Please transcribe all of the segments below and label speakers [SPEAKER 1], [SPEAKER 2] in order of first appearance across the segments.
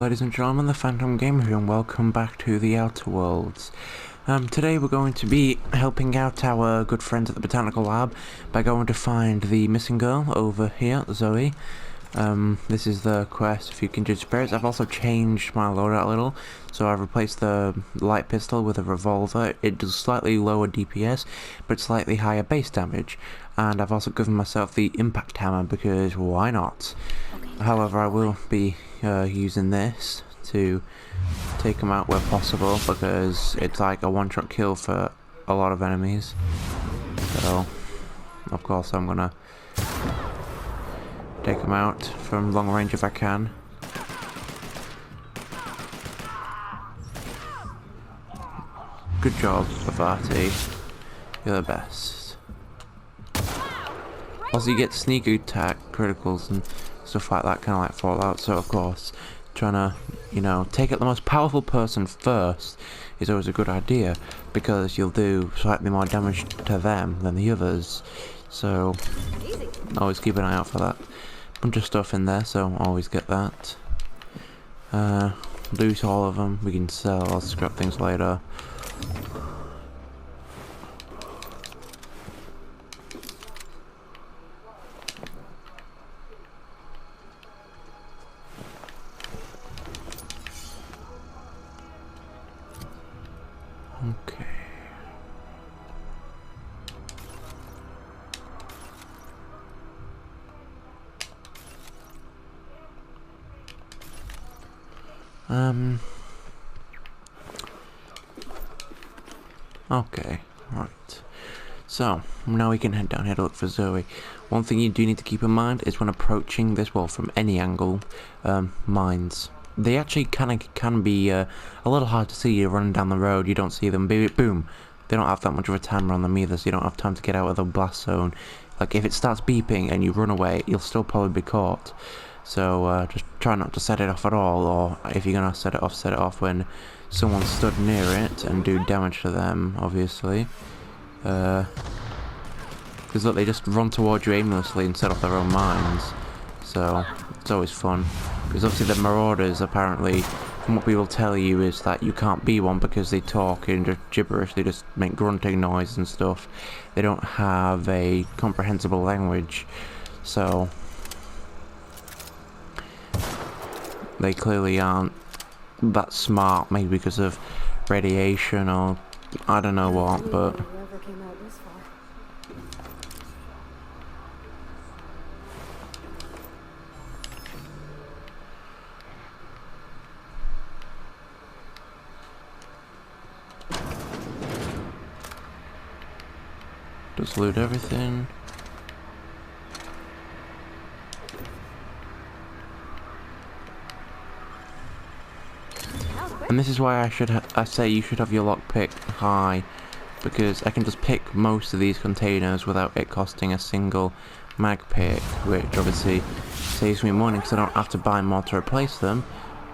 [SPEAKER 1] Ladies and gentlemen, the Phantom Gamer here, and welcome back to the Outer Worlds. Today we're going to be helping out our good friends at the Botanical Lab by going to find the missing girl over here, Zoe. This is the quest, Few Kindred Spirits. I've also changed my loadout a little, so I've replaced the light pistol with a revolver. It does slightly lower DPS, but slightly higher base damage. And I've also given myself the impact hammer, because why not? However, I will be using this to take them out where possible, because it's like a one-shot kill for a lot of enemies. So, of course, I'm gonna take them out from long range if I can. Good job, Bavati. You're the best. Also, you get sneak attack, criticals, and stuff like that, kind of like Fallout. So, of course, trying to, take out the most powerful person first is always a good idea, because you'll do slightly more damage to them than the others. So, always keep an eye out for that. Bunch of stuff in there, so always get that. Loot all of them. We can sell or scrap things later. Okay. Okay, right. So, now we can head down here to look for Zoe. One thing you do need to keep in mind is when approaching this wall from any angle, mines. They actually can be a little hard to see. You're running down the road, you don't see them, boom. They don't have that much of a timer on them either, so you don't have time to get out of the blast zone. Like, if it starts beeping and you run away, you'll still probably be caught. So, just try not to set it off at all, or if you're gonna set it off when someone stood near it and do damage to them, obviously. Because look, they just run towards you aimlessly and set off their own mines. So, it's always fun. Because obviously the Marauders, apparently, from what people tell you, is that you can't be one because they talk in just gibberish. They just make grunting noise and stuff. They don't have a comprehensible language. So, they clearly aren't that smart, maybe because of radiation or I don't know what, but just loot everything. And this is why I say you should have your lockpick high, because I can just pick most of these containers without it costing a single mag pick, which obviously saves me money because I don't have to buy more to replace them,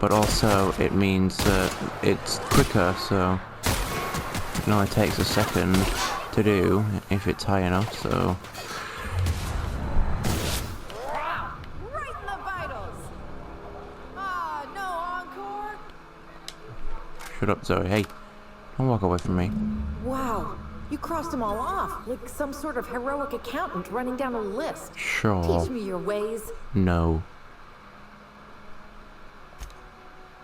[SPEAKER 1] but also it means that it's quicker, so it only takes a second to do if it's high enough, so... Shut up, Zoe. Hey, don't walk away from me.
[SPEAKER 2] Wow, you crossed them all off, like some sort of heroic accountant running down a list.
[SPEAKER 1] Sure.
[SPEAKER 2] Teach me your ways.
[SPEAKER 1] No.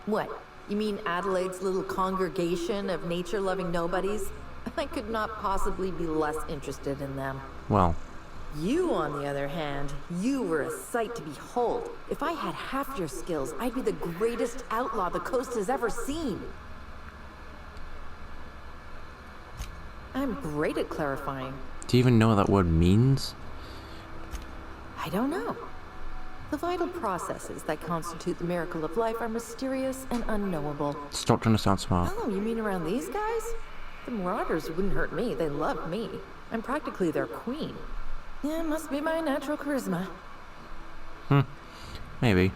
[SPEAKER 2] What? You mean Adelaide's little congregation of nature-loving nobodies? I could not possibly be less interested in them.
[SPEAKER 1] Well.
[SPEAKER 2] You, on the other hand, you were a sight to behold. If I had half your skills, I'd be the greatest outlaw the coast has ever seen. I'm great at clarifying.
[SPEAKER 1] Do you even know what that word means?
[SPEAKER 2] I don't know. The vital processes that constitute the miracle of life are mysterious and unknowable.
[SPEAKER 1] Stop trying to sound smart.
[SPEAKER 2] Oh, you mean around these guys? The Marauders wouldn't hurt me. They love me. I'm practically their queen. Yeah, it must be my natural charisma.
[SPEAKER 1] Maybe.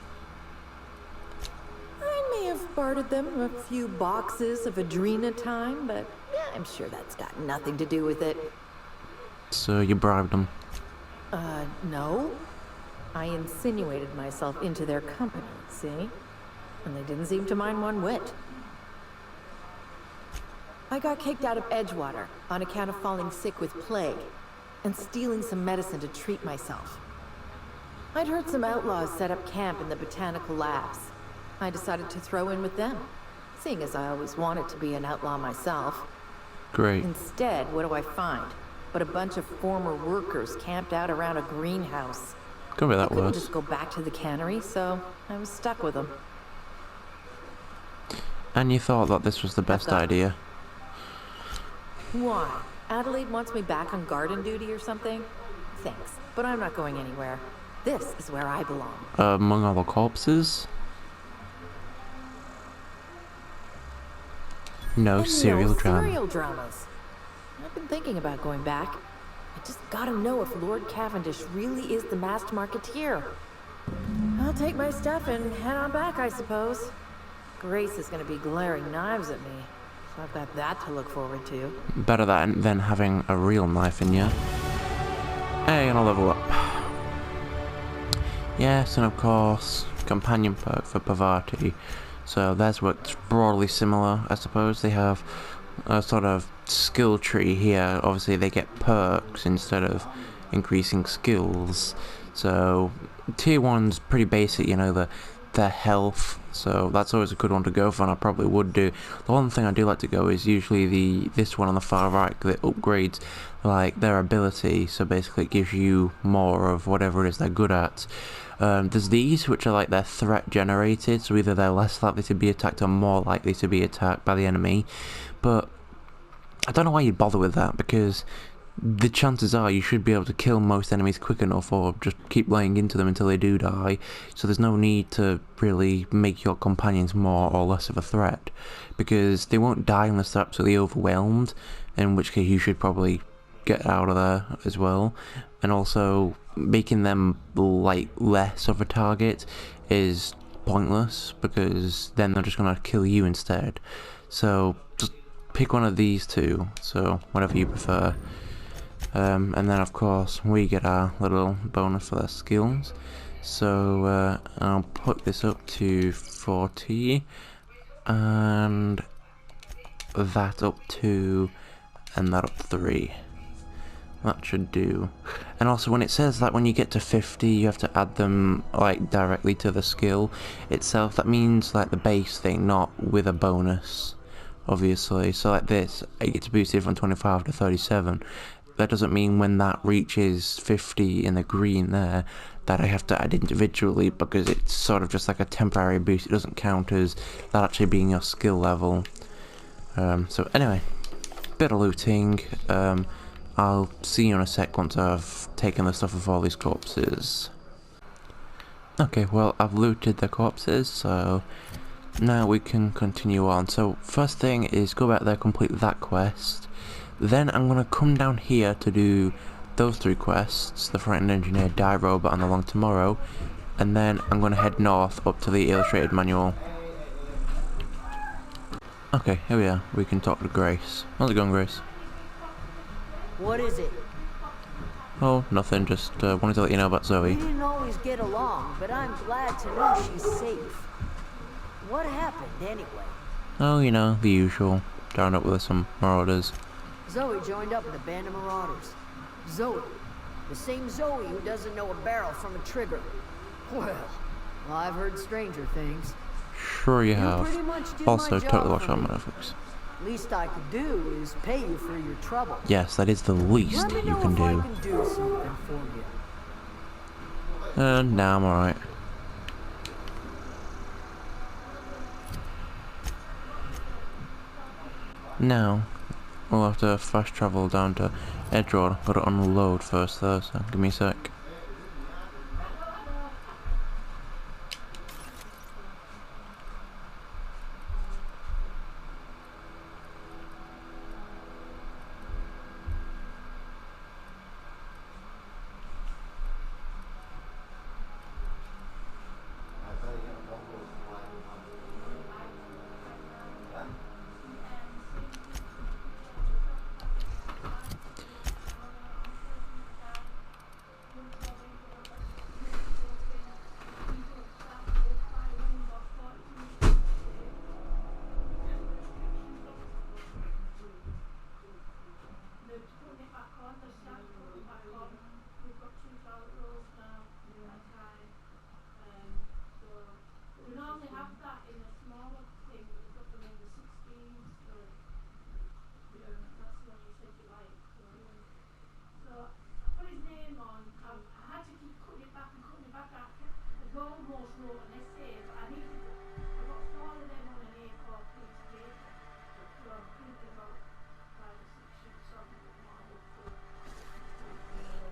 [SPEAKER 2] I may have bartered them a few boxes of Adrena time, but yeah, I'm sure that's got nothing to do with it.
[SPEAKER 1] So you bribed them?
[SPEAKER 2] No. I insinuated myself into their company, see? and they didn't seem to mind one whit. I got kicked out of Edgewater on account of falling sick with plague and stealing some medicine to treat myself. I'd heard some outlaws set up camp in the botanical labs. I decided to throw in with them, seeing as I always wanted to be an outlaw myself.
[SPEAKER 1] Great.
[SPEAKER 2] Instead, what do I find? But a bunch of former workers camped out around a greenhouse.
[SPEAKER 1] Could be
[SPEAKER 2] I
[SPEAKER 1] that
[SPEAKER 2] couldn't
[SPEAKER 1] worse.
[SPEAKER 2] just go back to the cannery, so I was stuck with them.
[SPEAKER 1] And you thought that this was the best
[SPEAKER 2] thought-
[SPEAKER 1] idea?
[SPEAKER 2] Why? Adelaide wants me back on garden duty or something? Thanks, but I'm not going anywhere. This is where I belong.
[SPEAKER 1] Among all the corpses? No
[SPEAKER 2] And
[SPEAKER 1] serial
[SPEAKER 2] no
[SPEAKER 1] drama.
[SPEAKER 2] serial dramas. I've been thinking about going back. I just gotta know if Lord Cavendish really is the masked marketeer. I'll take my stuff and head on back, I suppose. Grace is gonna be glaring knives at me, so I've got that to look forward to.
[SPEAKER 1] Better that than having a real knife in you. Hey, and I'll level up. Yes, and of course, companion perk for Parvati. So theirs works broadly similar, I suppose. They have a sort of skill tree here. Obviously, they get perks instead of increasing skills. So tier 1's pretty basic, you know, their health. So that's always a good one to go for, and I probably would do. The one thing I do like to go is usually this one on the far right, that upgrades like their ability. So basically, it gives you more of whatever it is they're good at. There's these which are like they're threat generated, so either they're less likely to be attacked or more likely to be attacked by the enemy. But I don't know why you'd bother with that, because the chances are you should be able to kill most enemies quick enough, or just keep laying into them until they do die. So there's no need to really make your companions more or less of a threat, because they won't die unless they're absolutely overwhelmed, in which case you should probably get out of there as well. And also making them like less of a target is pointless, because then they're just gonna kill you instead. So just pick one of these two, so whatever you prefer. And then of course we get our little bonus for their skills. So I'll put this up to 40 and that up to, and that up 3. That should do. And also when it says that when you get to 50 you have to add them like directly to the skill itself, that means like the base thing, not with a bonus, obviously. So like this, I get to boost it from 25 to 37. That doesn't mean when that reaches 50 in the green there that I have to add individually, because it's sort of just like a temporary boost. It doesn't count as that actually being your skill level. So anyway, bit of looting. I'll see you in a sec once I've taken the stuff of all these corpses. Okay, well, I've looted the corpses, so now we can continue on. So first thing is go back there, complete that quest. Then I'm going to come down here to do those 3 quests, the Frightened Engineer, Die Robot, and the Long Tomorrow. And then I'm going to head north up to the Illustrated Manual. Okay, here we are. We can talk to Grace. How's it going, Grace?
[SPEAKER 3] What is it?
[SPEAKER 1] Oh, nothing. Just wanted to let you know about
[SPEAKER 3] We
[SPEAKER 1] Zoe.
[SPEAKER 3] didn't always get along, but I'm glad to know she's safe. What happened, anyway?
[SPEAKER 1] Oh, you know, the usual. Down up with some marauders.
[SPEAKER 3] Zoe joined up with a band of marauders. Zoe. The same Zoe who doesn't know a barrel from a trigger. Well, I've heard stranger things.
[SPEAKER 1] Sure you have.
[SPEAKER 3] pretty much did my
[SPEAKER 1] Also,
[SPEAKER 3] job
[SPEAKER 1] totally watch
[SPEAKER 3] for
[SPEAKER 1] out,
[SPEAKER 3] me.
[SPEAKER 1] motherfuckers.
[SPEAKER 3] Least I could do is pay you for your trouble.
[SPEAKER 1] Yes, that is the least
[SPEAKER 3] Let me
[SPEAKER 1] you
[SPEAKER 3] know
[SPEAKER 1] can
[SPEAKER 3] if I
[SPEAKER 1] do.
[SPEAKER 3] can do something for you.
[SPEAKER 1] Nah, I'm alright. Now, we'll have to fast travel down to Edgewater. Gotta unload first though, so give me a sec.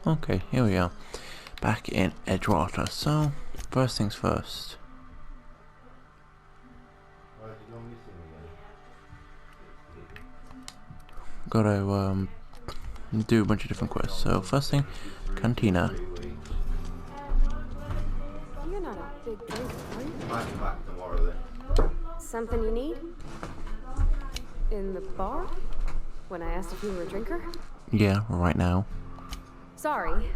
[SPEAKER 1] Okay, here we are. Back in Edgewater. So, first things first. Gotta do a bunch of different quests. So first thing, Cantina.
[SPEAKER 4] You're not a big drinker, are you?
[SPEAKER 5] Back tomorrow then.
[SPEAKER 4] Something you need? In the bar? When I asked if you were a drinker?
[SPEAKER 1] Yeah, right now.
[SPEAKER 4] Sorry.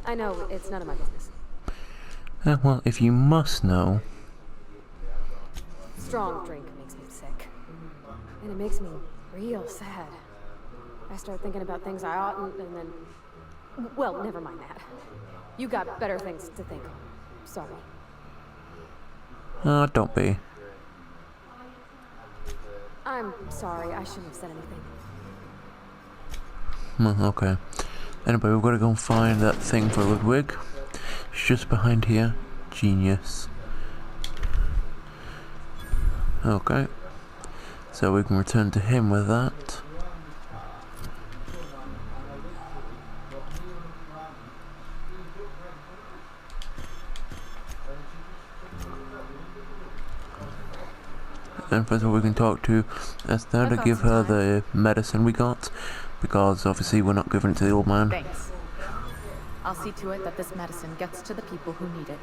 [SPEAKER 4] I know, it's none of my business.
[SPEAKER 1] Well, if you must know.
[SPEAKER 4] Strong drink makes me sick. And it makes me real sad. I start thinking about things I oughtn't, and then... Well, never mind that. You got better things to think of. Sorry.
[SPEAKER 1] Don't be.
[SPEAKER 4] I'm sorry, I shouldn't have said anything.
[SPEAKER 1] Okay. Anyway, we've got to go and find that thing for Ludwig. It's just behind here. Genius. Okay. So we can return to him with that. And first of all, we can talk to Esther to give her the medicine we got, because obviously we're not giving it to the old man.
[SPEAKER 2] Thanks. I'll see to it that this medicine gets to the people who need it.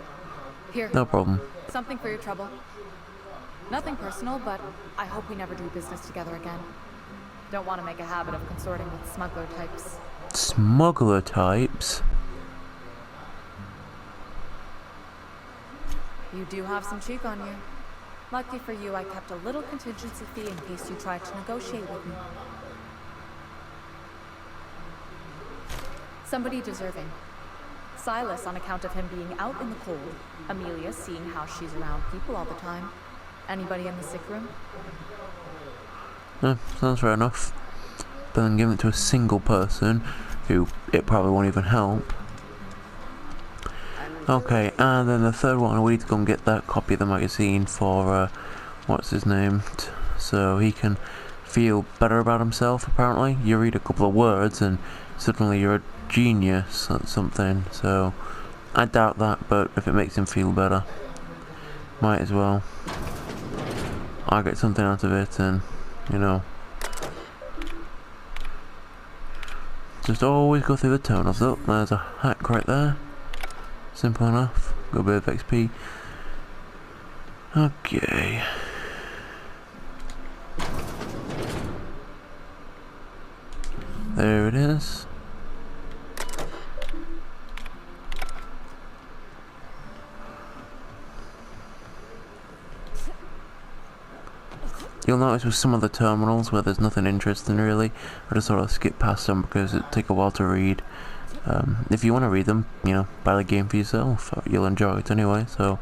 [SPEAKER 2] Here.
[SPEAKER 1] No problem.
[SPEAKER 2] Something for your trouble. Nothing personal, but I hope we never do business together again. Don't want to make a habit of consorting with smuggler types.
[SPEAKER 1] Smuggler types?
[SPEAKER 2] You do have some cheek on you. Lucky for you, I kept a little contingency fee in case you tried to negotiate with me. Somebody deserving. Silas on account of him being out in the cold. Amelia seeing how she's around people all the time. Anybody in the sick room?
[SPEAKER 1] Sounds fair enough. But then giving it to a single person who it probably won't even help. Okay, and then the third one, we need to go and get that copy of the magazine for, what's his name, so he can feel better about himself, apparently. You read a couple of words and suddenly you're a genius at something, so I doubt that, but if it makes him feel better, might as well. I'll get something out of it and, you know, just always go through the tunnels. Oh, there's a hack right there. Simple enough. Got a bit of XP. Okay. There it is. You'll notice with some of the terminals where there's nothing interesting really, I just sort of skip past them because it take a while to read. If you want to read them, you know, buy the game for yourself. You'll enjoy it anyway, so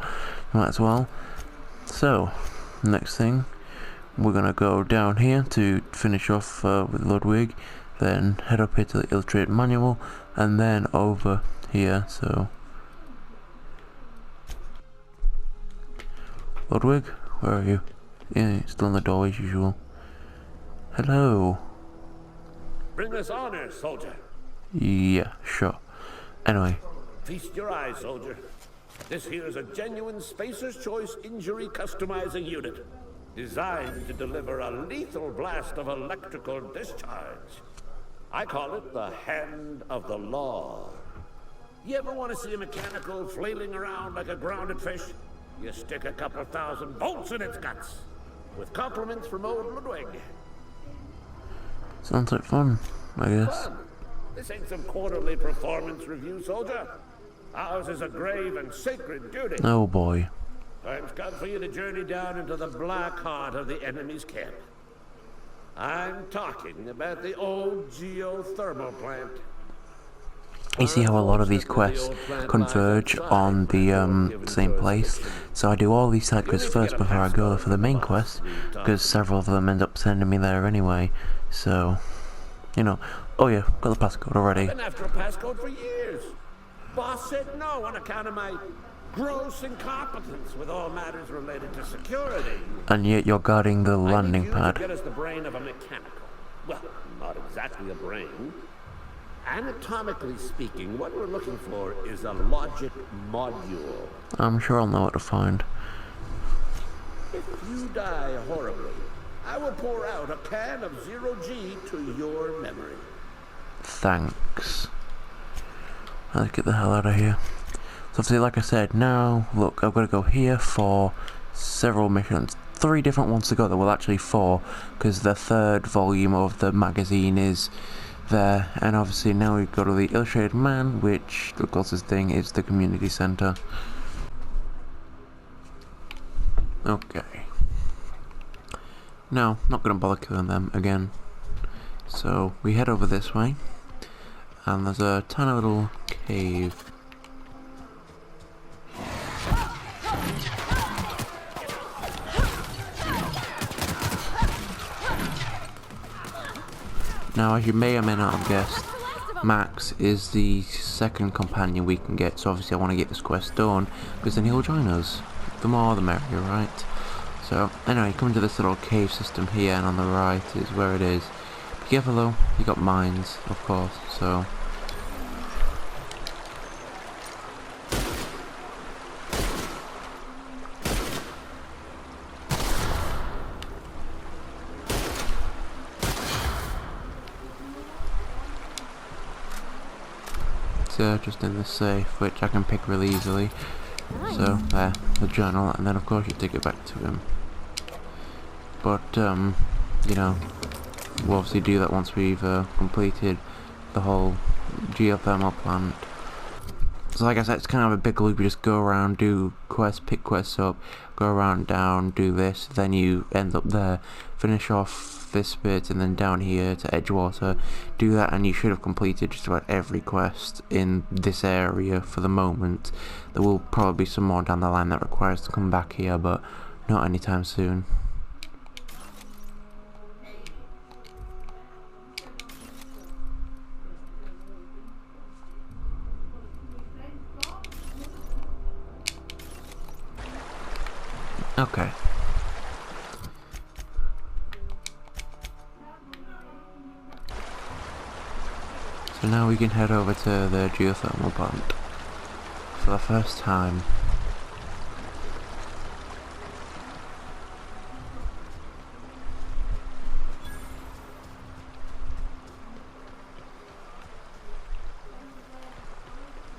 [SPEAKER 1] you might as well. So, next thing, we're gonna go down here to finish off with Ludwig, then head up here to the Illustrated Manual, and then over here. So, Ludwig, where are you? Yeah, still in the doorway as usual. Hello.
[SPEAKER 6] Bring us honor, soldier.
[SPEAKER 1] Yeah, sure. Anyway.
[SPEAKER 6] Feast your eyes, soldier. This here is a genuine Spacer's Choice injury customizing unit, designed to deliver a lethal blast of electrical discharge. I call it the Hand of the Law. You ever want to see a mechanical flailing around like a grounded fish? You stick a couple thousand volts in its guts. With compliments from old Ludwig.
[SPEAKER 1] Sounds like fun, I guess.
[SPEAKER 6] Fun. This ain't some quarterly performance review, soldier. Ours is a grave and sacred duty.
[SPEAKER 1] Oh boy.
[SPEAKER 6] Time's come for you to journey down into the black heart of the enemy's camp. I'm talking about the old geothermal plant.
[SPEAKER 1] You see how a lot of these quests converge on the same place, so I do all these side quests first before I go for the main quest, because several of them end up sending me there anyway, so, you know. Oh yeah, got the passcode already.
[SPEAKER 6] Been after a passcode for years. Boss said no on account of my gross incompetence with all matters related to security.
[SPEAKER 1] And yet you're guarding the landing
[SPEAKER 6] I need you
[SPEAKER 1] pad.
[SPEAKER 6] to get us the brain of a mechanical. Well, not exactly a brain. Anatomically speaking, what we're looking for is a logic module.
[SPEAKER 1] I'm sure I'll know what to find.
[SPEAKER 6] If you die horribly, I will pour out a can of zero-G to your memory.
[SPEAKER 1] Thanks. Let's get the hell out of here. So obviously, like I said, now, look, I've got to go here for several missions. 3 different ones to go, there well actually 4, because the 3rd volume of the magazine is there. And obviously now we go to the Illustrated Man, which the closest thing is the community centre. Okay. No, not going to bother killing them again. So we head over this way, and there's a tiny little cave. Now, as you may or may not have guessed, Max is the 2nd companion we can get, so obviously I want to get this quest done, because then he'll join us. The more the merrier, right? So, anyway, come to this little cave system here, and on the right is where it is. Be careful though, you got mines, of course, so... just in the safe, which I can pick really easily. So there, the journal, and then of course you take it back to him. But you know, we'll obviously do that once we've completed the whole geothermal plant. So like I said, it's kind of a big loop. You just go around, do quests, pick quests up, go around, down, do this, then you end up there, finish off this bit, and then down here to Edgewater, do that, and you should have completed just about every quest in this area for the moment. There will probably be some more down the line that requires to come back here, but not anytime soon. Okay. So now we can head over to the geothermal plant for the first time.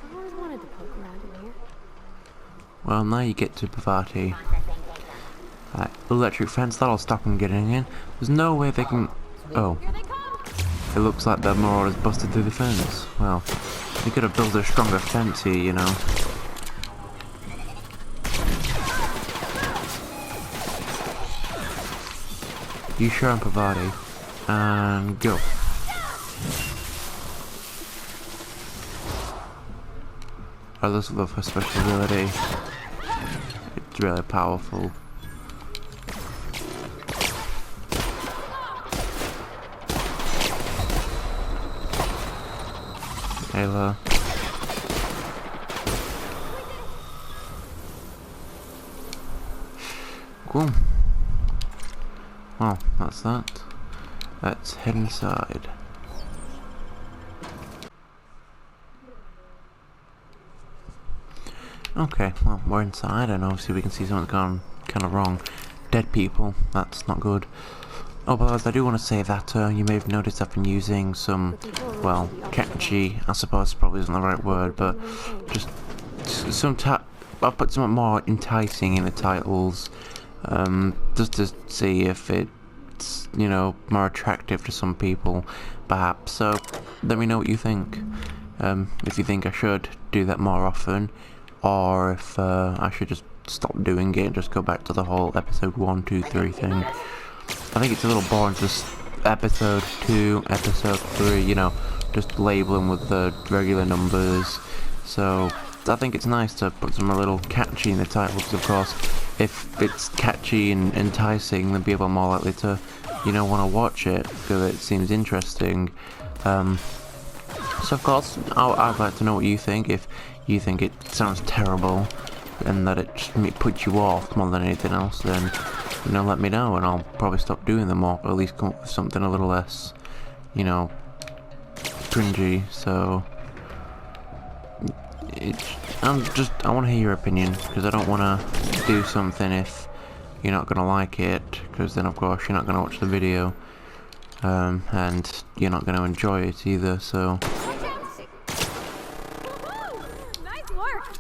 [SPEAKER 4] I always wanted to poke around in here.
[SPEAKER 1] Well, now you get to Parvati. Electric fence, that'll stop them getting in. There's no way they can... Oh. It looks like the Marauders busted through the fence. Well, you could have built a stronger fence here, you know. You show him Parvati. And go. I just love her special ability. It's really powerful. Ayla. Cool. Well, that's that. Let's head inside. Okay, well, we're inside, and obviously we can see something's gone kind of wrong. Dead people, that's not good. Oh, but I do want to say that you may have noticed I've been using some, well, catchy, I suppose probably isn't the right word, but just some I'll put something more enticing in the titles, just to see if it's, you know, more attractive to some people, perhaps. So, let me know what you think. If you think I should do that more often, or if I should just stop doing it and just go back to the whole episode 1, 2, 3 thing. I think it's a little boring, just episode 2, episode 3, you know, just label them with the regular numbers. So I think it's nice to put some a little catchy in the title, because of course if it's catchy and enticing, then people are more likely to, you know, want to watch it because it seems interesting. So of course I'd like to know what you think. If you think it sounds terrible and that it just puts you off more than anything else, then, you know, let me know and I'll probably stop doing them, or at least come up with something a little less, you know, cringy, so I want to hear your opinion, because I don't want to do something if you're not going to like it, because then of course you're not going to watch the video, and you're not going to enjoy it either, so...
[SPEAKER 4] Nice work!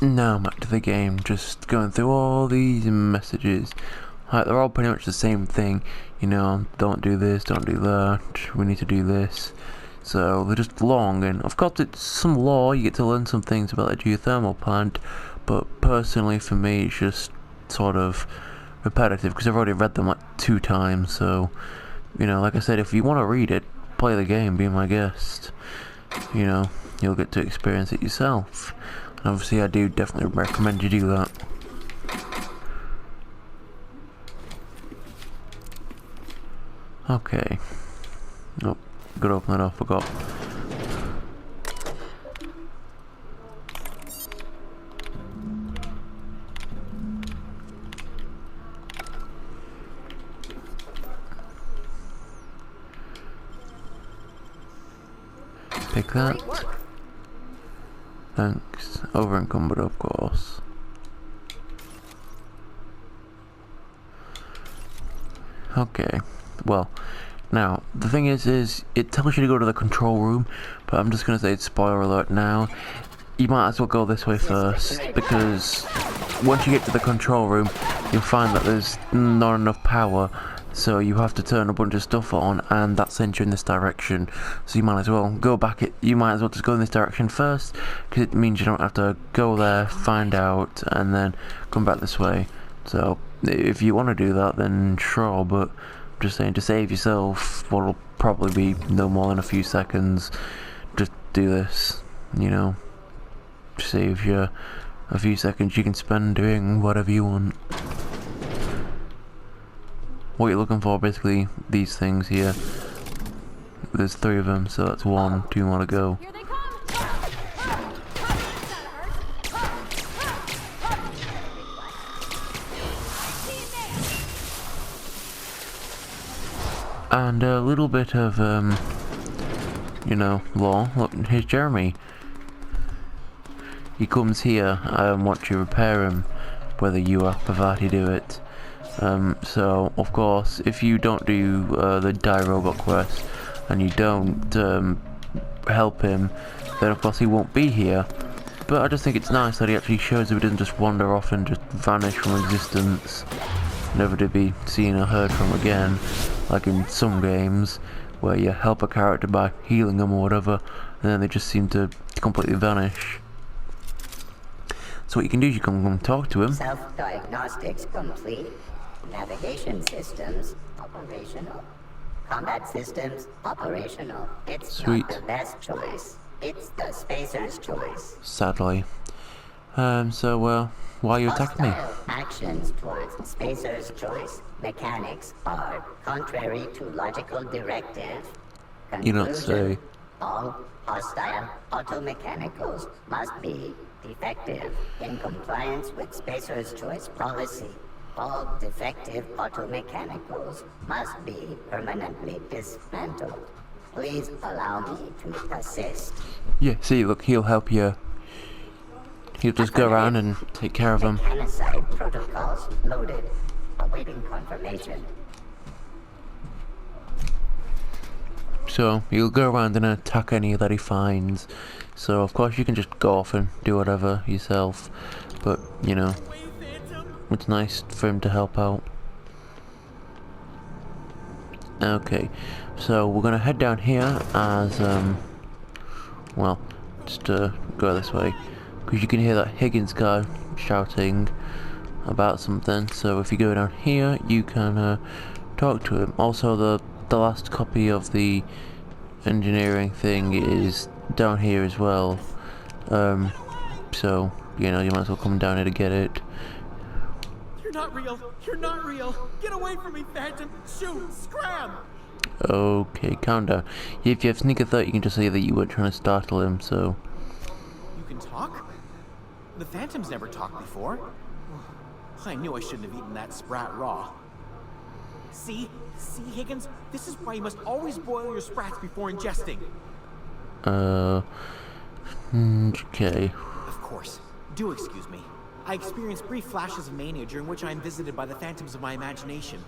[SPEAKER 1] Now back to the game, just going through all these messages. Like, they're all pretty much the same thing, you know, don't do this, don't do that, we need to do this. So they're just long, and of course it's some lore, you get to learn some things about the geothermal plant, but personally for me it's just sort of repetitive, because I've already read them like 2 times, so, you know, like I said, if you want to read it, play the game, be my guest, you know, you'll get to experience it yourself. And obviously I do definitely recommend you do that. Okay. Oh, gotta open that up, forgot. Pick that. Thanks. Over encumbered, of course. Okay. Well, now the thing is it tells you to go to the control room, but I'm just gonna say it's spoiler alert now. You might as well go this way first, because once you get to the control room, you'll find that there's not enough power. So you have to turn a bunch of stuff on, and that sends you in this direction. So you might as well go back. You might as well just go in this direction first, because it means you don't have to go there, find out, and then come back this way. So if you want to do that, then sure. But I'm just saying, to save yourself what'll probably be no more than a few seconds, just do this. You know, save you a few seconds you can spend doing whatever you want. What you're looking for, basically, these things here. There's 3 of them, so that's 1, 2 more to go.
[SPEAKER 4] Here they come!
[SPEAKER 1] And a little bit of, you know, lore. Look, here's Jeremy. He comes here, once you repair him, whether you or Parvati do it. So, of course, if you don't do the Die Robot quest, and you don't help him, then of course he won't be here. But I just think it's nice that he actually shows that he doesn't just wander off and just vanish from existence, never to be seen or heard from again, like in some games, where you help a character by healing them or whatever, and then they just seem to completely vanish. So what you can do is you can come talk to him.
[SPEAKER 7] Self-diagnostics complete. Navigation systems operational. Combat systems operational. It's
[SPEAKER 1] Sweet.
[SPEAKER 7] not the best choice. It's the Spacer's choice.
[SPEAKER 1] Sadly. So, why are you attacking me?
[SPEAKER 7] Hostile actions towards Spacer's choice mechanics are contrary to logical directive.
[SPEAKER 1] You don't say.
[SPEAKER 7] All hostile automechanicals must be defective in compliance with Spacer's choice policy. All defective automechanicals must be permanently dismantled. Please allow me to assist.
[SPEAKER 1] Yeah, see, look, he'll help you. He'll just go around and take care of them.
[SPEAKER 7] Mechanicide protocols loaded. Awaiting confirmation.
[SPEAKER 1] So, he'll go around and attack any that he finds. So, of course, you can just go off and do whatever yourself. But, you know, it's nice for him to help out. Okay, so we're gonna head down here as, well, just go this way. Because you can hear that Higgins guy shouting about something. So if you go down here, you can talk to him. Also, the last copy of the engineering thing is down here as well. So, you know, you might as well come down here to get it.
[SPEAKER 8] You're not real! You're not real! Get away from me, Phantom! Shoot! Scram!
[SPEAKER 1] Okay, calm down. If you have sneak attack, you can just say that you weren't trying to startle him, so...
[SPEAKER 8] You can talk? The Phantom's never talked before. I knew I shouldn't have eaten that sprat raw. See, Higgins? This is why you must always boil your sprats before ingesting.
[SPEAKER 1] Okay.
[SPEAKER 8] Of course. Do excuse me. I experience brief flashes of mania during which I am visited by the phantoms of my imagination.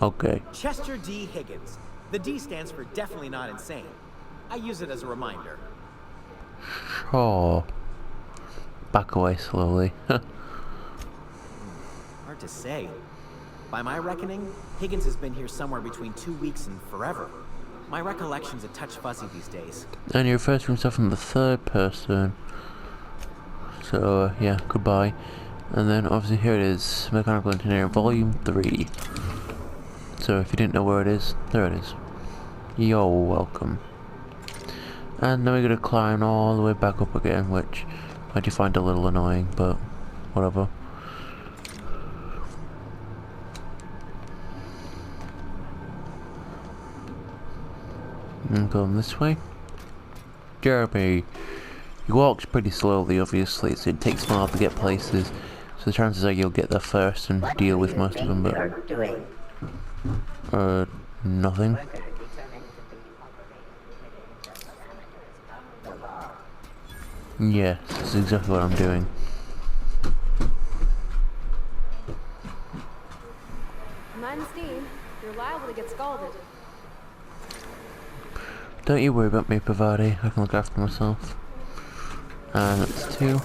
[SPEAKER 1] Okay.
[SPEAKER 8] Chester D. Higgins. The D stands for definitely not insane. I use it as a reminder.
[SPEAKER 1] Sure. Back away slowly.
[SPEAKER 8] Hard to say. By my reckoning, Higgins has been here somewhere between 2 weeks and forever. My recollection's a touch fuzzy these days.
[SPEAKER 1] And he refers to himself in the third person. So, yeah, goodbye. And then, obviously, here it is. Mechanical Engineering, Volume 3. So, if you didn't know where it is, there it is. You're welcome. And then we're going to climb all the way back up again, which I do find a little annoying, but whatever. And going this way. Jeremy. He walks pretty slowly, obviously, so it takes a while to get places. So the chances are you'll get there first and deal with most of them, but... nothing. Yes, this is exactly what I'm doing.
[SPEAKER 4] Mind steam. You're liable to get scalded.
[SPEAKER 1] Don't you worry about me, Pavati. I can look after myself. And that's 2.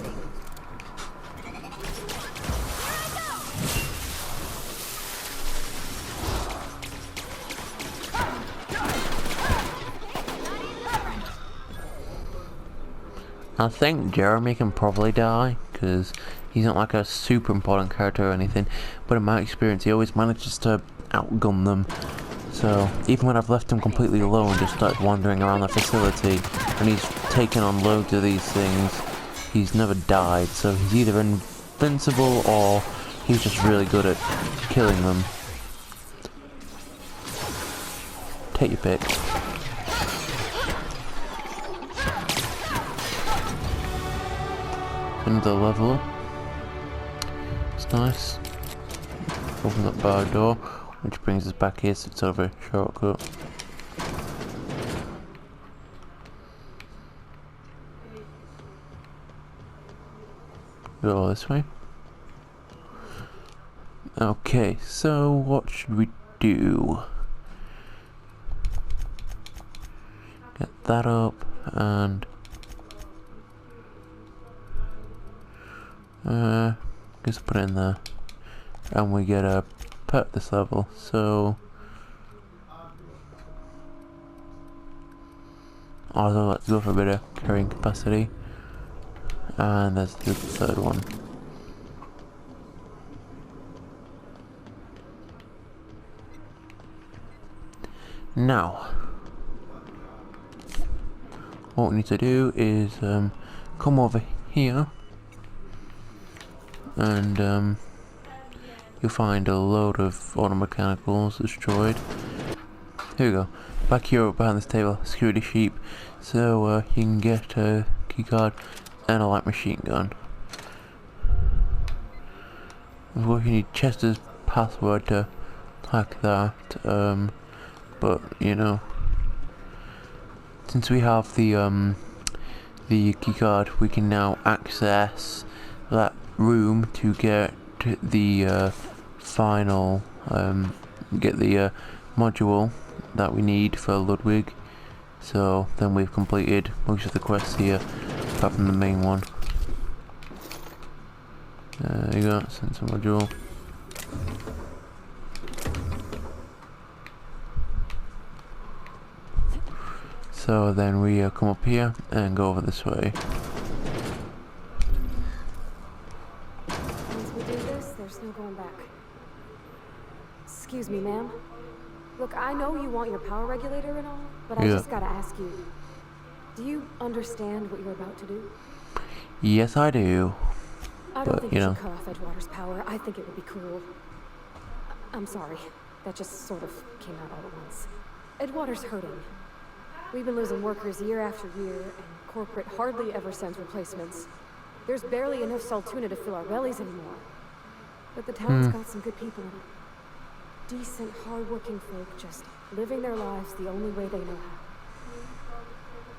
[SPEAKER 1] I think Jeremy can probably die, because he's not like a super important character or anything, but in my experience he always manages to outgun them. So even when I've left him completely alone and just started wandering around the facility, and he's taken on loads of these things, he's never died. So he's either invincible or he's just really good at killing them. Take your pick. Another level. It's nice. Open that bar door, which brings us back here, so it's sort of a shortcut. Go this way. Okay, so what should we do? Get that up and just put it in there, and we get a pet this level. So although let's go for a bit of carrying capacity, and there's the third one. Now what we need to do is come over here, and you'll find a load of auto mechanicals destroyed. Here we go. Back here behind this table, security sheep. So you can get a keycard and a light machine gun. Of course you need Chester's password to hack that, but you know, since we have the keycard, we can now access that room to get the final get the module that we need for Ludwig. So then we've completed most of the quests here, apart from the main one. There you go, sensor module. So then we come up here and go over this way.
[SPEAKER 4] Once we do this, there's no going back. Excuse me, ma'am. Look, I know you want your power regulator and all, but I just gotta ask you. Do you understand what you're about to do?
[SPEAKER 1] Yes, I do.
[SPEAKER 4] I don't think you should cut off Edgewater's power. I think it would be cool. I'm sorry. That just sort of came out all at once. Edgewater's hurting. We've been losing workers year after year, and corporate hardly ever sends replacements. There's barely enough Saltuna to fill our bellies anymore. But the town's got some good people in it. decent, hard-working folk just living their lives the only way they know how.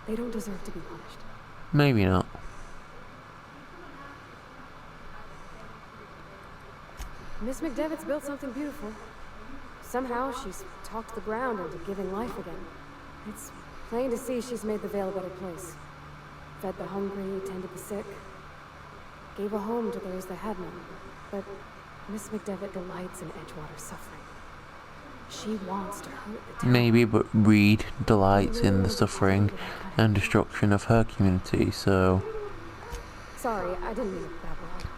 [SPEAKER 4] They don't deserve to be punished.
[SPEAKER 1] Maybe not.
[SPEAKER 4] Miss McDevitt's built something beautiful. Somehow she's talked the ground into giving life again. It's plain to see she's made the Vale a better place. Fed the hungry, tended the sick. Gave a home to those that had none. But Miss McDevitt delights in Edgewater's suffering. She wants to hurt the town.
[SPEAKER 1] Maybe, but Reed delights in the suffering and destruction of her community, so...
[SPEAKER 4] Sorry, I didn't mean it that well.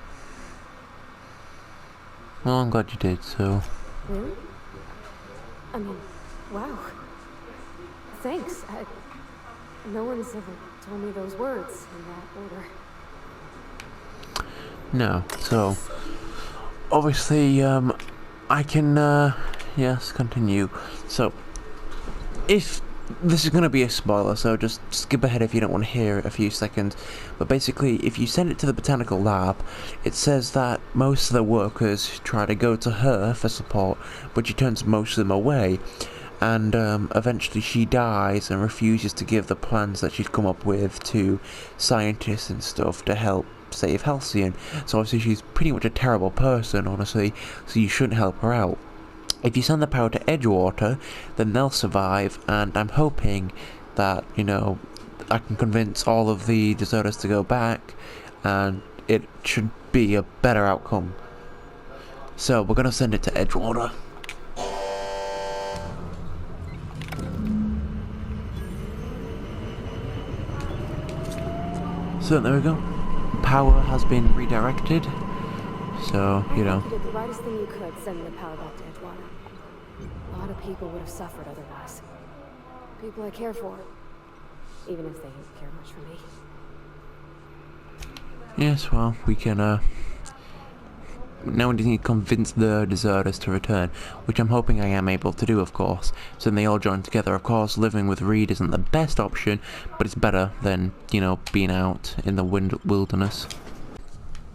[SPEAKER 1] Well, I'm glad you did, so...
[SPEAKER 4] Really? I mean, wow. Thanks. No one's ever told me those words in that order.
[SPEAKER 1] No, so... Obviously, I can, yes, continue. So, if this is going to be a spoiler, so just skip ahead if you don't want to hear it a few seconds. But basically, if you send it to the botanical lab, it says that most of the workers try to go to her for support, but she turns most of them away. And eventually she dies and refuses to give the plans that she's come up with to scientists and stuff to help save Halcyon. So obviously she's pretty much a terrible person, honestly, so you shouldn't help her out. If you send the power to Edgewater, then they'll survive, and I'm hoping that, you know, I can convince all of the deserters to go back, and it should be a better outcome. So, we're gonna send it to Edgewater. So, there we go. Power has been redirected. So, you know.
[SPEAKER 4] You did the rightest thing you could, sending the power back to Edgewater. A lot of people would have suffered otherwise. People I care for, even if they don't care much for me.
[SPEAKER 1] Yes, well, we can, now we just need to convince the deserters to return, which I'm hoping I am able to do, of course. So then they all join together. Of course, living with Reed isn't the best option, but it's better than, you know, being out in the wilderness.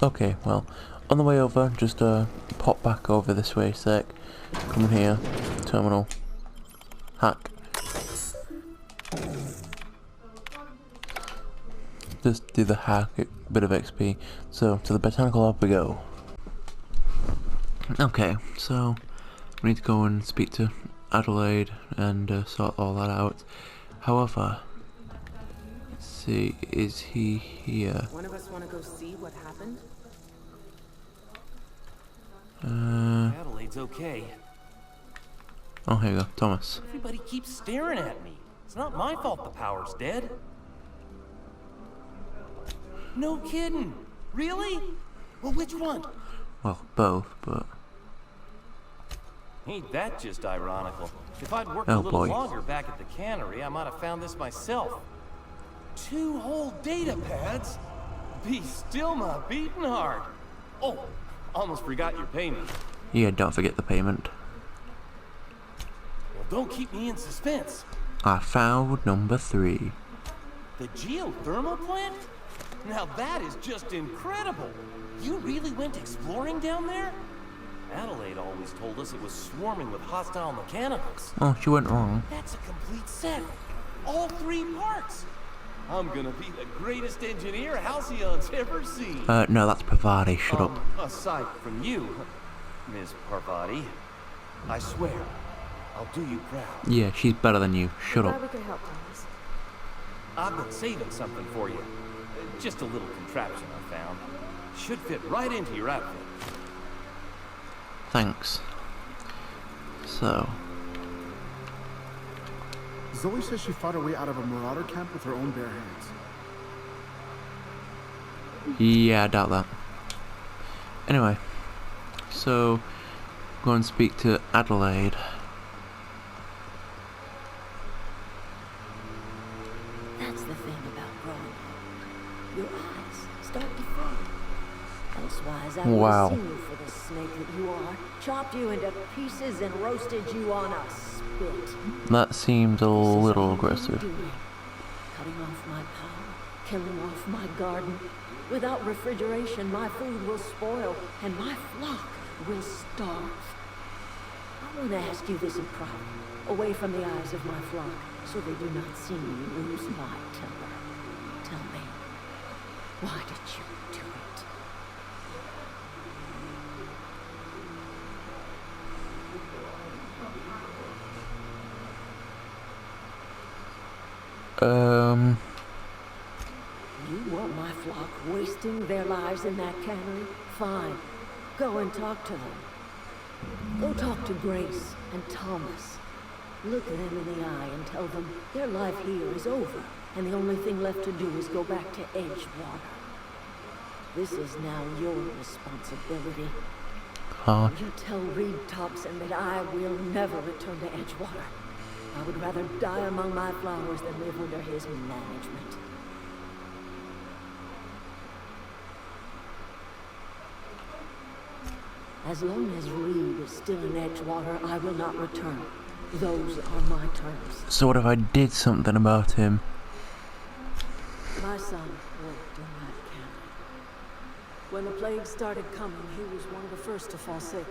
[SPEAKER 1] Okay, well, on the way over, just pop back over this way a sec. Come here, terminal, hack. Just do the hack, bit of XP. So, to the botanical lab we go. Okay, so we need to go and speak to Adelaide and sort all that out. However, let's see, is he here?
[SPEAKER 9] One of us want to go see what happened?
[SPEAKER 10] Adelaide's okay.
[SPEAKER 1] Oh, here you go, Thomas.
[SPEAKER 10] Everybody keeps staring at me. It's not my fault the power's dead. No kidding. Really? Well, which one?
[SPEAKER 1] Well, both, but...
[SPEAKER 10] Ain't that just ironical? If I'd worked
[SPEAKER 1] Oh,
[SPEAKER 10] a little
[SPEAKER 1] boy.
[SPEAKER 10] longer back at the cannery, I might have found this myself. 2 whole data pads? Be still my beating heart. Oh, almost forgot your payment.
[SPEAKER 1] Yeah, don't forget the payment.
[SPEAKER 10] Well, don't keep me in suspense.
[SPEAKER 1] I found number 3.
[SPEAKER 10] The geothermal plant? Now that is just incredible. You really went exploring down there? Adelaide always told us it was swarming with hostile mechanicals.
[SPEAKER 1] Oh, she went wrong.
[SPEAKER 10] That's a complete set. All 3 parts. I'm gonna be the greatest engineer Halcyon's ever seen.
[SPEAKER 1] No, that's Parvati, shut up.
[SPEAKER 10] Aside from you, Miss Parvati, I swear, I'll do you proud.
[SPEAKER 1] Yeah, she's better than you, shut
[SPEAKER 4] Glad
[SPEAKER 1] up.
[SPEAKER 4] we could help, Thomas.
[SPEAKER 10] I've been saving something for you. Just a little contraption I found. Should fit right into your outfit.
[SPEAKER 1] Thanks. So,
[SPEAKER 11] Zoe says she fought her way out of a marauder camp with her own bare hands.
[SPEAKER 1] yeah, I doubt that. Anyway, so, go and speak to Adelaide.
[SPEAKER 7] That's the thing about growing up. Your eyes start to fade. Elsewise, I would
[SPEAKER 1] Wow.
[SPEAKER 7] have seen you for the snake that you are, chopped you into pieces and roasted you on a spit.
[SPEAKER 1] That seems a
[SPEAKER 7] This is
[SPEAKER 1] little
[SPEAKER 7] all you're
[SPEAKER 1] aggressive.
[SPEAKER 7] doing. Cutting off my power, killing off my garden. Without refrigeration, my food will spoil, and my flock will starve.
[SPEAKER 3] I want to ask you this in private, away from the eyes of my flock, so they do not see me lose my temper. Tell me, why did you do it? You want my flock wasting their lives in that cannery? Fine. Go and talk to them. Go talk to Grace and Thomas. Look them in the eye and tell them their life here is over, and the only thing left to do is go back to Edgewater. This is now your responsibility. You tell Reed Thompson that I will never return to Edgewater. I would rather die among my flowers than live under his management. As long as Reed is still in Edgewater, I will not return. Those are my terms.
[SPEAKER 1] So what if I did something about him?
[SPEAKER 3] My son worked in that camp. When the plague started coming, he was one of the first to fall sick.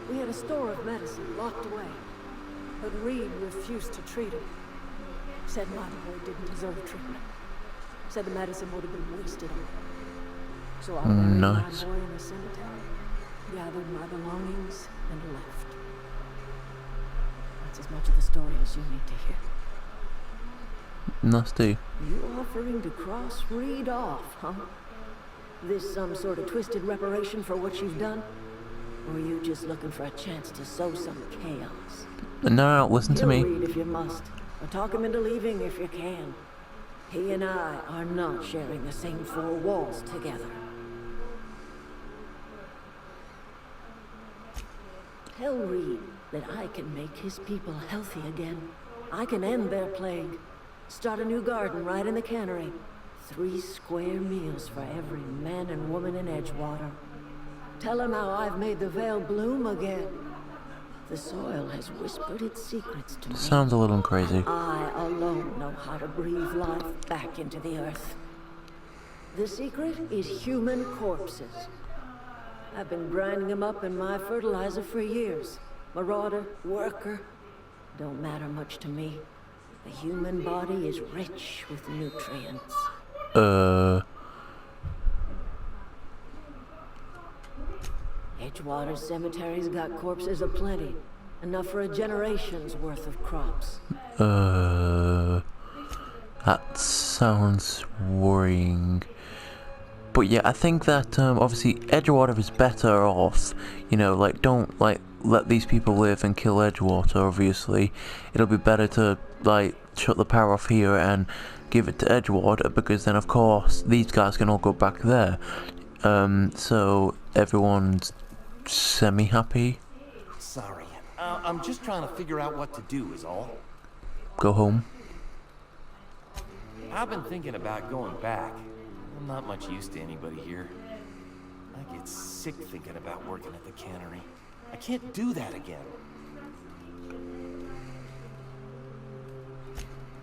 [SPEAKER 3] We had a store of medicine locked away, but Reed refused to treat him. Said my boy didn't deserve treatment. Said the medicine would have been wasted on him. So I buried my boy in the cemetery, gathered my belongings, and left. That's as much of the story as you need to hear.
[SPEAKER 1] Nasty.
[SPEAKER 3] You offering to cross Reed off, huh? This some sort of twisted reparation for what you've done? Or are you just looking for a chance to sow some chaos?
[SPEAKER 1] No, listen to me.
[SPEAKER 3] Reed if you must, or talk him into leaving if you can. He and I are not sharing the same four walls together. Tell Reed that I can make his people healthy again. I can end their plague. Start a new garden right in the cannery. 3 square meals for every man and woman in Edgewater. Tell him how I've made the Vale bloom again. The soil has whispered its secrets to me.
[SPEAKER 1] Sounds a little crazy.
[SPEAKER 3] I alone know how to breathe life back into the earth. The secret is human corpses. I've been grinding them up in my fertilizer for years. Marauder, worker, don't matter much to me. The human body is rich with nutrients. Edgewater Cemetery's got corpses aplenty. Enough for a generation's worth of crops.
[SPEAKER 1] That sounds worrying. But yeah, I think that obviously Edgewater is better off. You know, like, don't like let these people live and kill Edgewater. Obviously, it'll be better to like shut the power off here and give it to Edgewater, because then of course these guys can all go back there. So everyone's semi-happy.
[SPEAKER 10] Sorry, I'm just trying to figure out what to do is all.
[SPEAKER 1] Go home.
[SPEAKER 10] I've been thinking about going back. I'm not much use to anybody here. I get sick thinking about working at the cannery. I can't do that again.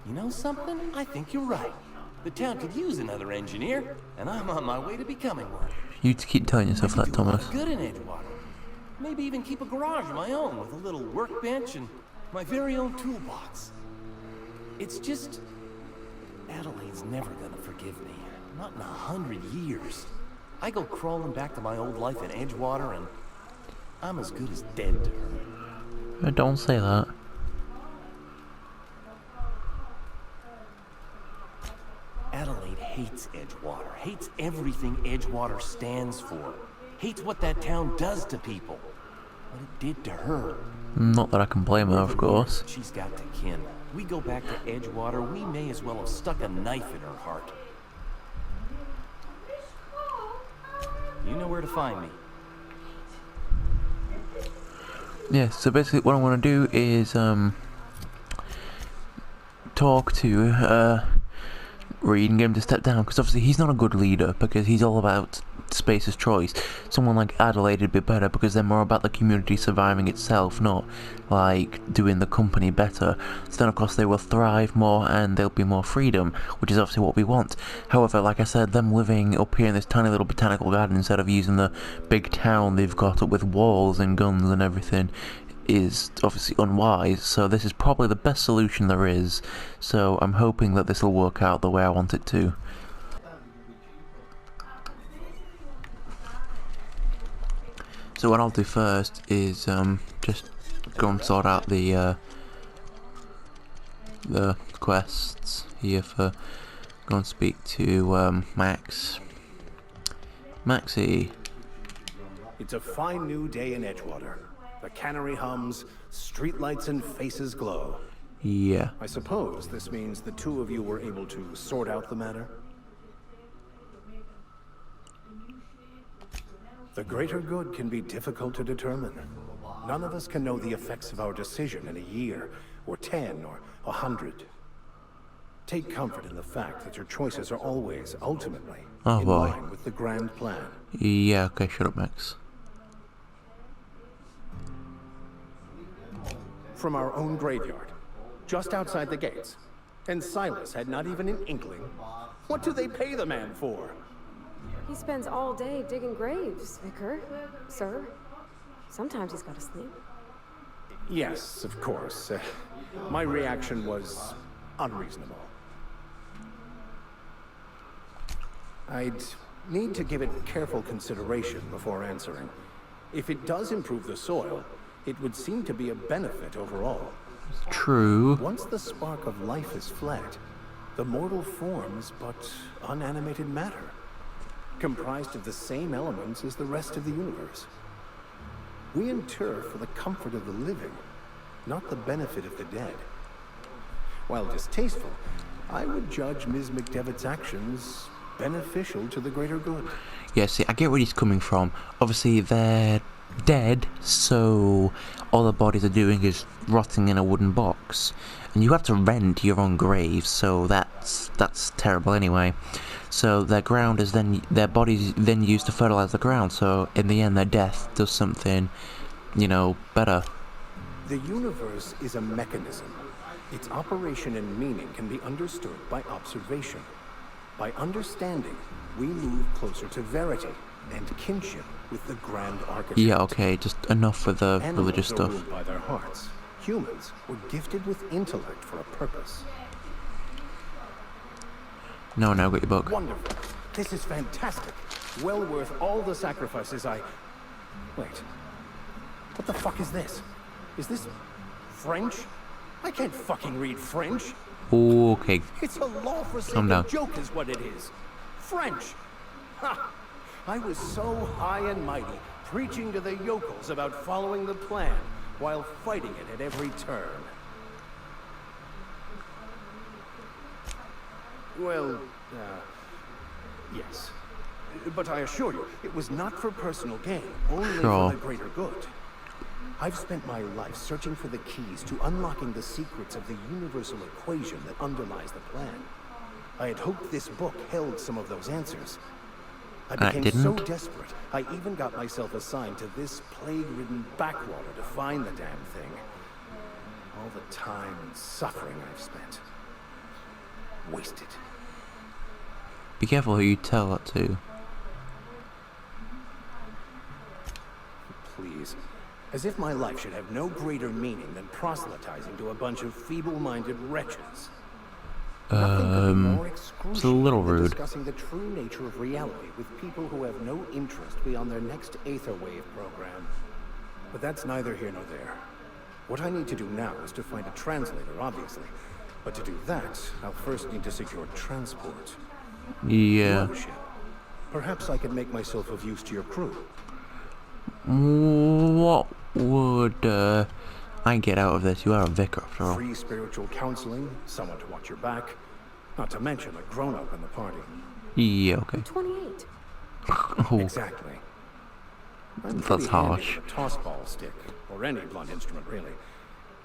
[SPEAKER 10] You know something? I think you're right. The town could use another engineer, and I'm on my way to becoming one.
[SPEAKER 1] You keep telling yourself that, Thomas.
[SPEAKER 10] Good in Edgewater. Maybe even keep a garage of my own with a little workbench and my very own toolbox. It's just... Adelaide's never gonna forgive me. Not in 100 years. I go crawling back to my old life in Edgewater and I'm as good as dead to her.
[SPEAKER 1] Don't say that.
[SPEAKER 10] Adelaide hates Edgewater, hates everything Edgewater stands for, hates what that town does to people, what it did to her.
[SPEAKER 1] Not that I can blame her, of course.
[SPEAKER 10] She's got to kin. We go back to Edgewater, we may as well have stuck a knife in her heart. You know where to find me.
[SPEAKER 1] Yeah, so basically what I want to do is talk to Reed and get him to step down, because obviously he's not a good leader, because he's all about Spacer's choice. Someone like Adelaide would be better, because they're more about the community surviving itself, not like doing the company better. So then of course they will thrive more and there'll be more freedom, which is obviously what we want. However, like I said, them living up here in this tiny little botanical garden instead of using the big town they've got up with walls and guns and everything, is obviously unwise, so this is probably the best solution there is, so I'm hoping that this will work out the way I want it to. So what I'll do first is just go and sort out the quests here for go and speak to Max. Maxie.
[SPEAKER 12] It's a fine new day in Edgewater. The cannery hums, streetlights and faces glow.
[SPEAKER 1] Yeah.
[SPEAKER 12] I suppose this means the two of you were able to sort out the matter? The greater good can be difficult to determine. None of us can know the effects of our decision in a year, or 10, or 100. Take comfort in the fact that your choices are always, ultimately, in line with the grand plan.
[SPEAKER 1] Yeah, okay, shut up, Max.
[SPEAKER 12] From our own graveyard, just outside the gates. And Silas had not even an inkling. What do they pay the man for?
[SPEAKER 4] He spends all day digging graves, Vicar. Sir. Sometimes he's got to sleep.
[SPEAKER 12] Yes, of course. My reaction was unreasonable. I'd need to give it careful consideration before answering. If it does improve the soil, it would seem to be a benefit overall.
[SPEAKER 1] True.
[SPEAKER 12] Once the spark of life is fled, the mortal form is but unanimated matter, comprised of the same elements as the rest of the universe. We inter for the comfort of the living, not the benefit of the dead. While distasteful, I would judge Ms. McDevitt's actions beneficial to the greater good.
[SPEAKER 1] Yeah, see, I get where he's coming from. Obviously, they're dead, so all the bodies are doing is rotting in a wooden box. And you have to rent your own grave, so that's terrible anyway. So their ground is then, their bodies then used to fertilize the ground, so in the end their death does something, you know, better.
[SPEAKER 12] The universe is a mechanism. Its operation and meaning can be understood by observation. By understanding, we move closer to verity and kinship with the grand architect.
[SPEAKER 1] Yeah, okay, just enough with the religious stuff.
[SPEAKER 12] Animals are ruled by their hearts. Humans were gifted with intellect for a purpose.
[SPEAKER 1] No, got your book.
[SPEAKER 12] Wonderful. This is fantastic. Well worth all the sacrifices I... Wait. What the fuck is this? Is this French? I can't fucking read French.
[SPEAKER 1] Okay.
[SPEAKER 12] It's a law-forsaken joke is what it is. French. Ha! I was so high and mighty, preaching to the yokels about following the plan, while fighting it at every turn. Well, yes. But I assure you, it was not for personal gain, only for the greater good. I've spent my life searching for the keys to unlocking the secrets of the universal equation that underlies the plan. I had hoped this book held some of those answers. I became so desperate, I even got myself assigned to this plague-ridden backwater to find the damn thing. All the time and suffering I've spent. Wasted.
[SPEAKER 1] Be careful who you tell that to.
[SPEAKER 12] Please. As if my life should have no greater meaning than proselytizing to a bunch of feeble-minded wretches.
[SPEAKER 1] It's a little rude.
[SPEAKER 12] Discussing the true nature of reality with people who have no interest beyond their next Aetherwave program. But that's neither here nor there. What I need to do now is to find a translator, obviously. But to do that, I'll first need to secure transport.
[SPEAKER 1] Yeah.
[SPEAKER 12] Perhaps I could make myself of use to your crew.
[SPEAKER 1] What would I get out of this? You are a vicar, after all.
[SPEAKER 12] Free spiritual counseling, someone to watch your back, not to mention a grown-up in the party.
[SPEAKER 1] Yeah, okay.
[SPEAKER 4] 28.
[SPEAKER 1] Oh.
[SPEAKER 12] Exactly.
[SPEAKER 1] That's harsh.
[SPEAKER 12] A toss ball stick, or any blunt instrument, really.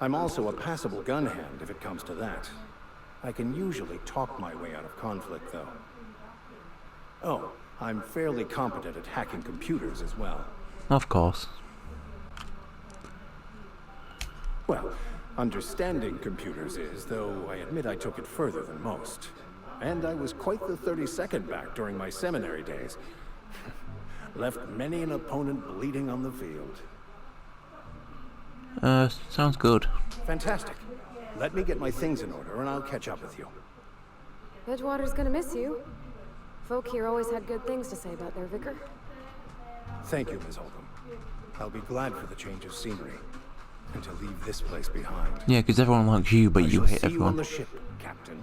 [SPEAKER 12] I'm also a passable gun hand, if it comes to that. I can usually talk my way out of conflict, though. Oh, I'm fairly competent at hacking computers as well.
[SPEAKER 1] Of course.
[SPEAKER 12] Well, understanding computers is, though I admit I took it further than most. And I was quite the 32nd back during my seminary days. Left many an opponent bleeding on the field.
[SPEAKER 1] Sounds good.
[SPEAKER 12] Fantastic. Let me get my things in order and I'll catch up with you.
[SPEAKER 4] Edgewater's gonna miss you. Folk here always had good things to say about their vicar.
[SPEAKER 12] Thank you, Ms. Oldham. I'll be glad for the change of scenery and to leave this place behind.
[SPEAKER 1] Yeah, because everyone likes you, but you hate
[SPEAKER 12] see you on
[SPEAKER 1] everyone.
[SPEAKER 12] the ship, Captain,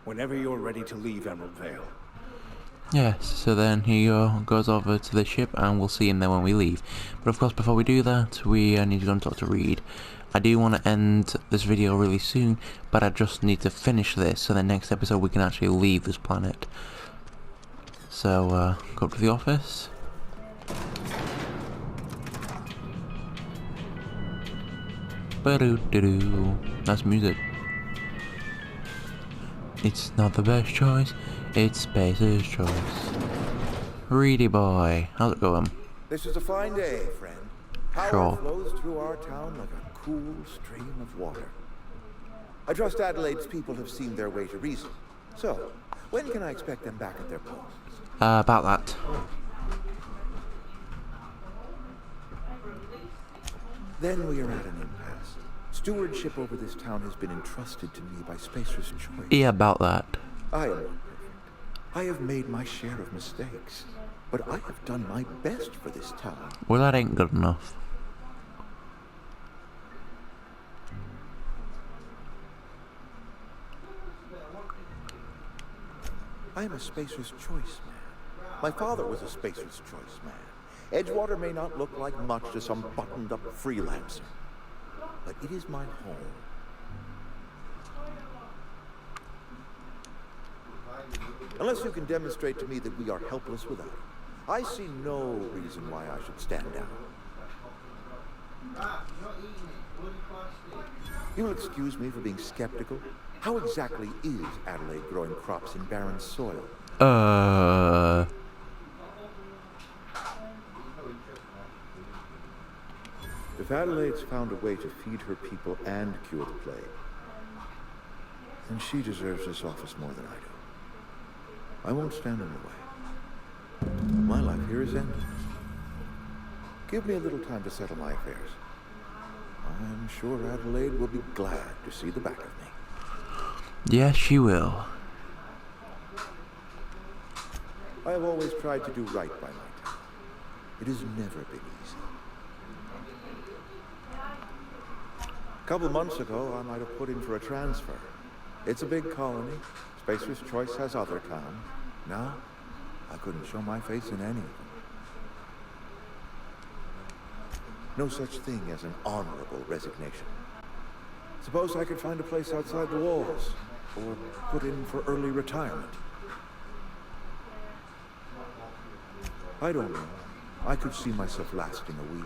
[SPEAKER 12] whenever you're ready to leave Emerald Vale.
[SPEAKER 1] Yes, so then he goes over to the ship and we'll see him there when we leave. But of course, before we do that, we need to go and talk to Reed. I do want to end this video really soon, but I just need to finish this so the next episode we can actually leave this planet. So, go up to the office. Ba-do-do-do. That's music. It's not the best choice, it's Spacer's choice. Reedy boy, how's it going?
[SPEAKER 5] This is a fine day, friend. Power
[SPEAKER 1] Sure.
[SPEAKER 5] flows through our town like a cool stream of water. I trust Adelaide's people have seen their way to reason. So, when can I expect them back at their posts?
[SPEAKER 1] About that.
[SPEAKER 5] Then we are at an impasse. Stewardship over this town has been entrusted to me by Spacer's choice.
[SPEAKER 1] Yeah, about that.
[SPEAKER 5] I am not perfect. I have made my share of mistakes, but I have done my best for this town.
[SPEAKER 1] Well, that ain't good enough.
[SPEAKER 5] I am a Spacer's choice man. My father was a Spacer's choice man. Edgewater may not look like much to some buttoned-up freelancer, but it is my home. Unless you can demonstrate to me that we are helpless without it, I see no reason why I should stand down. You will excuse me for being skeptical. How exactly is Adelaide growing crops in barren soil? If Adelaide's found a way to feed her people and cure the plague, then she deserves this office more than I do. I won't stand in the way. My life here is ended. Give me a little time to settle my affairs. I'm sure Adelaide will be glad to see the back of me.
[SPEAKER 1] Yes, she will.
[SPEAKER 5] I have always tried to do right by my town. It has never been easy. A couple months ago, I might have put in for a transfer. It's a big colony. Spacer's Choice has other towns. Now, I couldn't show my face in any of them. No such thing as an honorable resignation. Suppose I could find a place outside the walls, or put in for early retirement. I don't know. I could see myself lasting a week.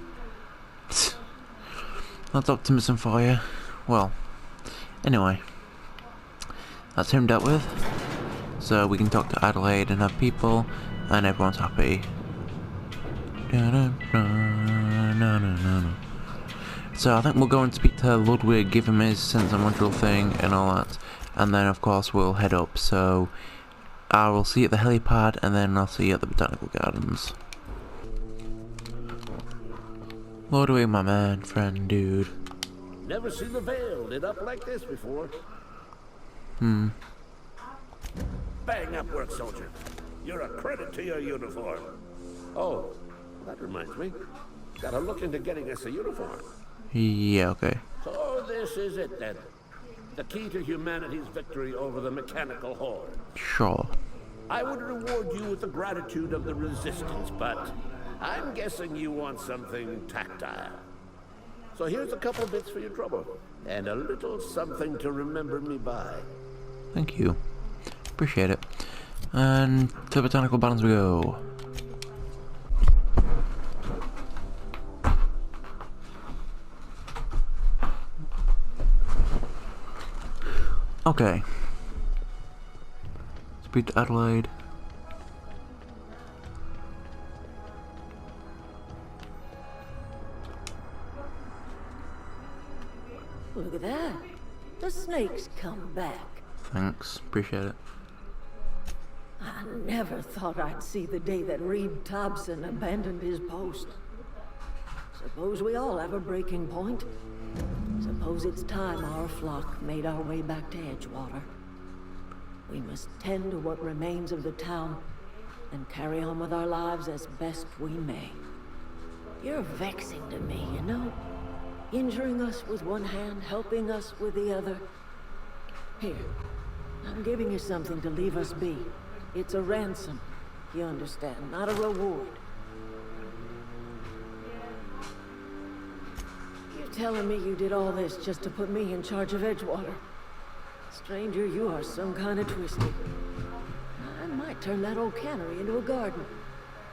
[SPEAKER 1] That's optimism for you. Well, anyway, that's him dealt with. So we can talk to Adelaide and her people, and everyone's happy. So I think we'll go and speak to Ludwig, give him his sense of module thing and all that, and then of course we'll head up. So I will see you at the helipad, and then I'll see you at the Botanical Gardens. Ludwig, my man, friend, dude.
[SPEAKER 6] Never seen the Vale lit up like this before.
[SPEAKER 1] Hmm.
[SPEAKER 6] Bang up work, soldier. You're a credit to your uniform. Oh, that reminds me. Gotta look into getting us a uniform.
[SPEAKER 1] Yeah, okay.
[SPEAKER 6] So this is it then. The key to humanity's victory over the mechanical horde.
[SPEAKER 1] Sure.
[SPEAKER 6] I would reward you with the gratitude of the resistance, but I'm guessing you want something tactile. So here's a couple bits for your trouble, and a little something to remember me by.
[SPEAKER 1] Thank you. Appreciate it. And to Botanical Gardens we go. Okay. Speak to Adelaide.
[SPEAKER 3] Look at that. The snake's come back.
[SPEAKER 1] Thanks. Appreciate it.
[SPEAKER 3] I never thought I'd see the day that Reed Thompson abandoned his post. Suppose we all have a breaking point. Suppose it's time our flock made our way back to Edgewater. We must tend to what remains of the town and carry on with our lives as best we may. You're vexing to me, you know? Injuring us with one hand, helping us with the other. Here, I'm giving you something to leave us be. It's a ransom, you understand, not a reward. You're telling me you did all this just to put me in charge of Edgewater? Stranger, you are some kind of twisted. I might turn that old cannery into a garden.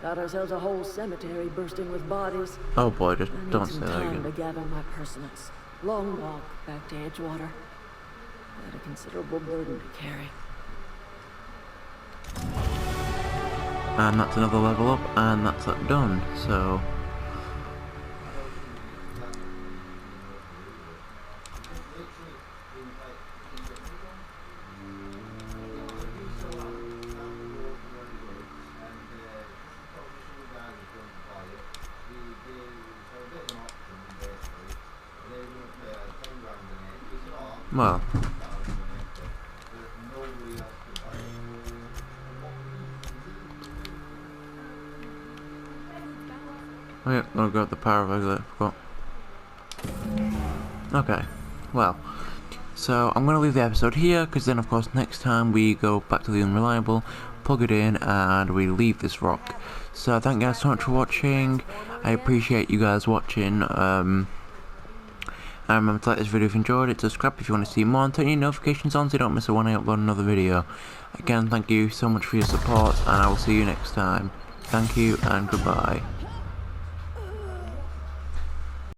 [SPEAKER 3] Got ourselves a whole cemetery bursting with bodies.
[SPEAKER 1] Oh boy, just don't say that
[SPEAKER 3] I need some time
[SPEAKER 1] again.
[SPEAKER 3] to gather my personals. Long walk back to Edgewater. Got a considerable burden to carry.
[SPEAKER 1] And that's another level up, and that's that done, so... Well... Oh yeah, I'll grab the power regulator, forgot. Okay, well, so I'm going to leave the episode here, because then of course next time we go back to the Unreliable, plug it in, and we leave this rock. So thank you guys so much for watching. I appreciate you guys watching. And remember to like this video if you enjoyed it, subscribe if you want to see more, and turn your notifications on so you don't miss it when I upload another video. Again, thank you so much for your support, and I will see you next time. Thank you, and goodbye.